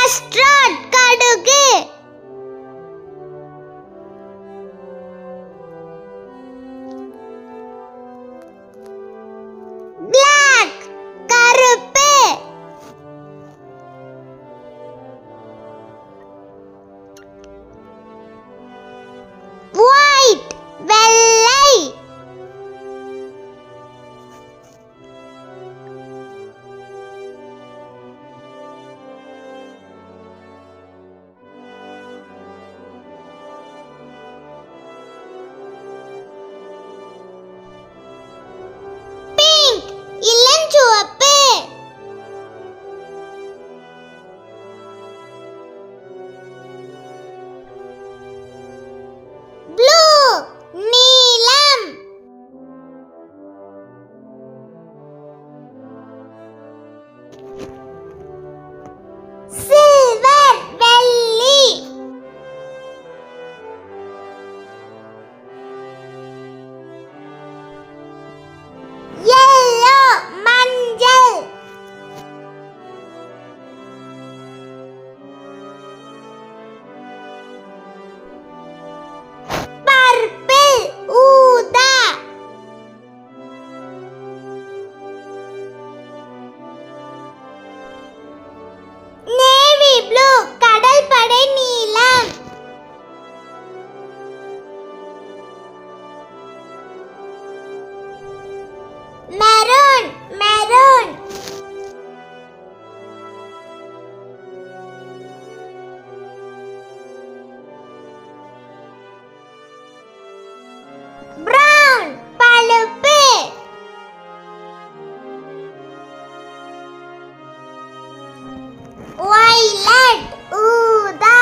Mustard கடுகு, black கருப்பு, white வெள்ளை, பிங்க் இளஞ்சிவப்பு, ப்ளூ நீலம், சில்வர் வெள்ளி, yellow மஞ்சள், பர்பிள் ஊதா, நேவி ப்ளூ கடற்படை நீலம், மெரூன் மெரூன், பிரவுன் பழுப்பு, வயலட் ஊதா.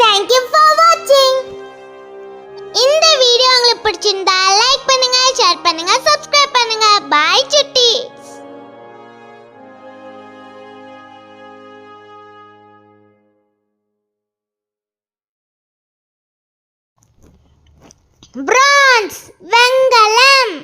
Thank you for watching. இந்த வீடியோ உங்களுக்கு பிடிச்சிருந்தா லைக் பண்ணுங்க, ஷேர் பண்ணுங்க, சப்ஸ்கிரைப் பண்ணுங்க. பை சுட்டி. பிரான்ஸ் வெண்கலம்,